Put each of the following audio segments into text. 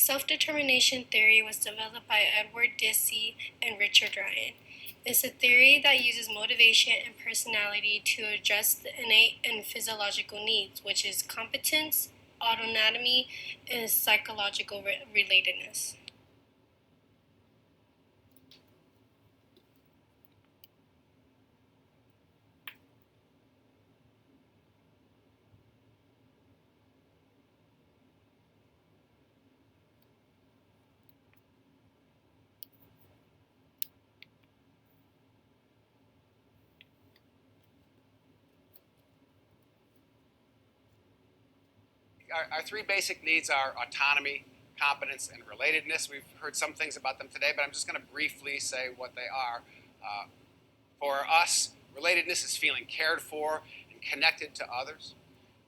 Self-determination theory was developed by Edward Deci and Richard Ryan. It's a theory that uses motivation and personality to address the innate and physiological needs, which is competence, autonomy, and psychological relatedness. Our three basic needs are autonomy, competence, and relatedness. We've heard some things about them today, but I'm just going to briefly say what they are. For us, relatedness is feeling cared for and connected to others.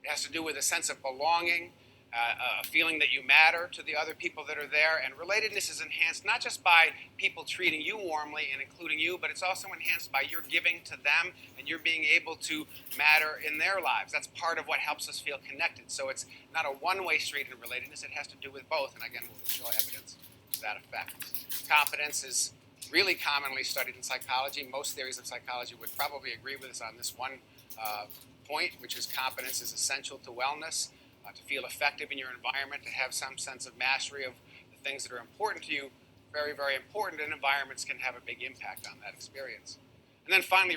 It has to do with a sense of belonging, a feeling that you matter to the other people that are there. And relatedness is enhanced not just by people treating you warmly and including you, but it's also enhanced by your giving to them and you're being able to matter in their lives. That's part of what helps us feel connected. So it's not a one-way street in relatedness. It has to do with both. And again, we'll show evidence to that effect. Competence is really commonly studied in psychology. Most theories of psychology would probably agree with us on this one point, which is competence is essential to wellness, to feel effective in your environment, to have some sense of mastery of the things that are important to you. Very, very important, and environments can have a big impact on that experience. And then finally,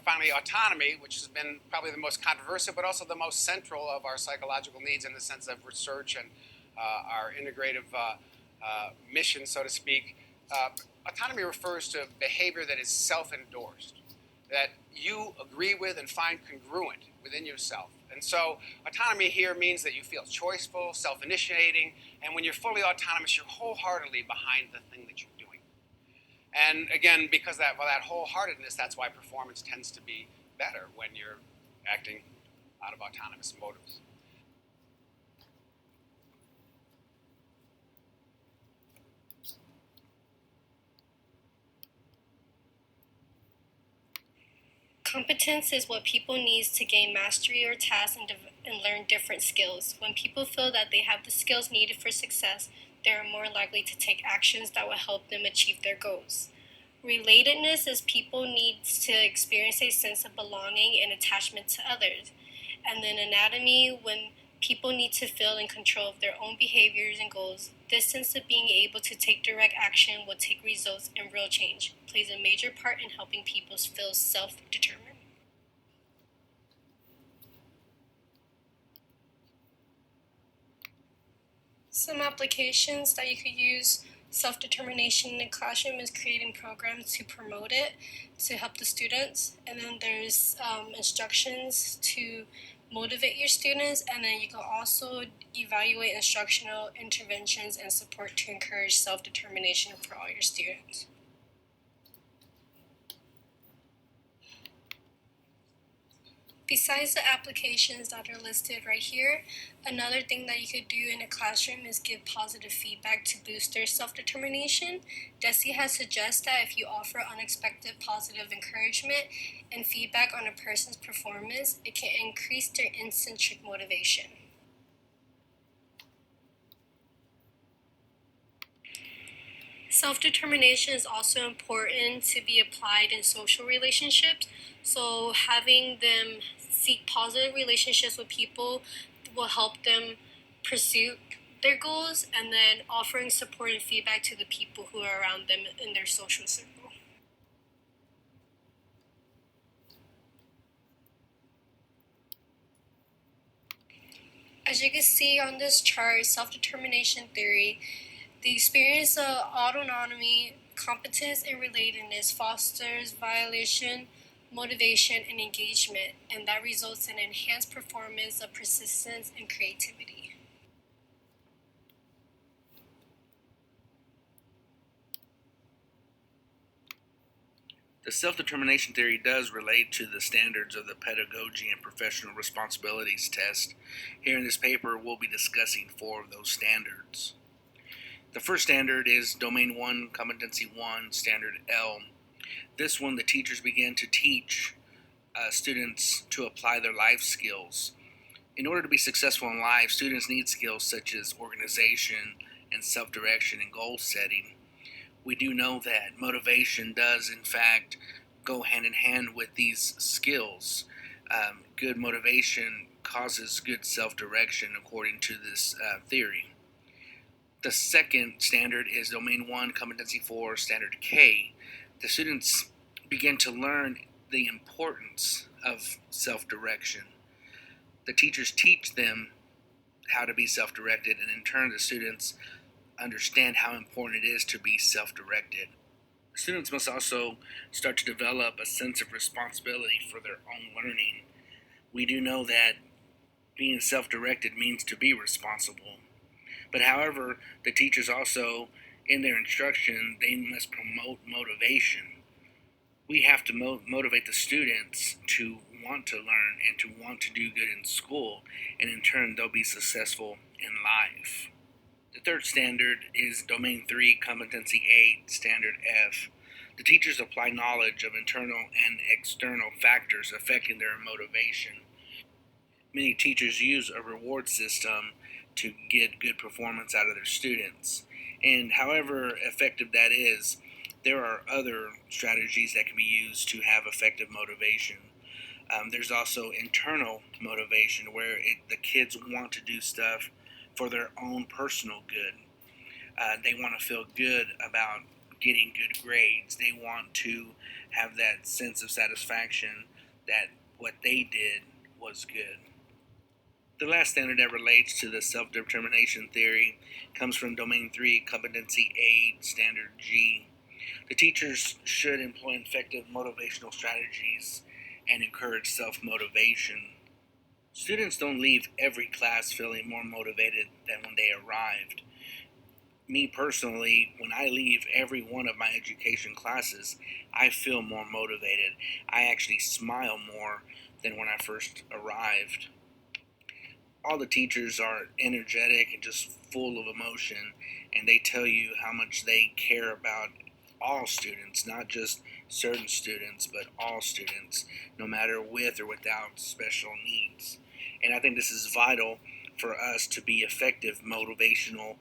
finally autonomy, which has been probably the most controversial, but also the most central of our psychological needs in the sense of research and our integrative mission, so to speak. Autonomy refers to behavior that is self-endorsed, that you agree with and find congruent within yourself. And so autonomy here means that you feel choiceful, self-initiating, and when you're fully autonomous, you're wholeheartedly behind the thing that you're doing. And again, because of that wholeheartedness, that's why performance tends to be better when you're acting out of autonomous motives. Competence is what people need to gain mastery or tasks and learn different skills. When people feel that they have the skills needed for success, they are more likely to take actions that will help them achieve their goals. Relatedness is people need to experience a sense of belonging and attachment to others. And then anatomy, when people need to feel in control of their own behaviors and goals, this sense of being able to take direct action will take results and real change, plays a major part in helping people feel self-determined. Some applications that you could use self-determination in the classroom is creating programs to promote it, to help the students. And then there's instructions to motivate your students, and then you can also evaluate instructional interventions and support to encourage self-determination for all your students. Besides the applications that are listed right here, another thing that you could do in a classroom is give positive feedback to boost their self-determination. Deci has suggested that if you offer unexpected positive encouragement and feedback on a person's performance, it can increase their intrinsic motivation. Self-determination is also important to be applied in social relationships. So having them seek positive relationships with people will help them pursue their goals, and then offering support and feedback to the people who are around them in their social circle. As you can see on this chart, self-determination theory, the experience of autonomy, competence, and relatedness fosters violation, motivation, and engagement, and that results in enhanced performance of persistence and creativity. The self-determination theory does relate to the standards of the Pedagogy and Professional Responsibilities test. Here in this paper, we'll be discussing 4 of those standards. The first standard is Domain 1, Competency 1, Standard L. This one, the teachers begin to teach students to apply their life skills. In order to be successful in life, students need skills such as organization and self-direction and goal setting. We do know that motivation does, in fact, go hand in hand with these skills. Good motivation causes good self-direction, according to this theory. The second standard is Domain 1, Competency 4, Standard K. The students begin to learn the importance of self-direction. The teachers teach them how to be self-directed, and in turn the students understand how important it is to be self-directed. Students must also start to develop a sense of responsibility for their own learning. We do know that being self-directed means to be responsible. But however, the teachers also, in their instruction, they must promote motivation. We have to motivate the students to want to learn and to want to do good in school, and in turn they'll be successful in life. The third standard is Domain 3, Competency 8, Standard F. The teachers apply knowledge of internal and external factors affecting their motivation. Many teachers use a reward system to get good performance out of their students. And however effective that is, there are other strategies that can be used to have effective motivation. There's also internal motivation where the kids want to do stuff for their own personal good. They want to feel good about getting good grades. They want to have that sense of satisfaction that what they did was good. The last standard that relates to the self-determination theory comes from Domain 3, Competency 8, Standard G. The teachers should employ effective motivational strategies and encourage self-motivation. Students don't leave every class feeling more motivated than when they arrived. Me personally, when I leave every one of my education classes, I feel more motivated. I actually smile more than when I first arrived. All the teachers are energetic and just full of emotion, and they tell you how much they care about all students, not just certain students, but all students, no matter with or without special needs. And I think this is vital for us to be effective motivational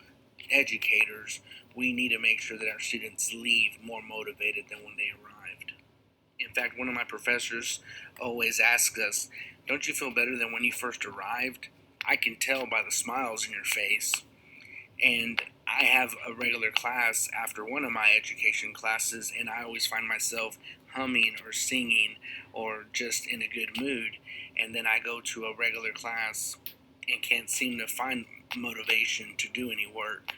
educators. We need to make sure that our students leave more motivated than when they arrived. In fact, one of my professors always asks us, "Don't you feel better than when you first arrived? I can tell by the smiles in your face." And I have a regular class after one of my education classes, and I always find myself humming or singing or just in a good mood. And then I go to a regular class and can't seem to find motivation to do any work.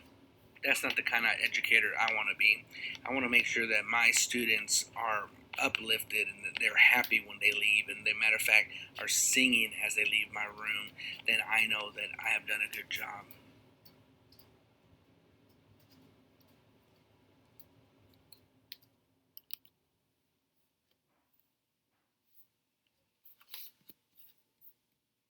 That's not the kind of educator I want to be. I want to make sure that my students are uplifted and that they're happy when they leave, and, as a matter of fact, are singing as they leave my room. Then I know that I have done a good job.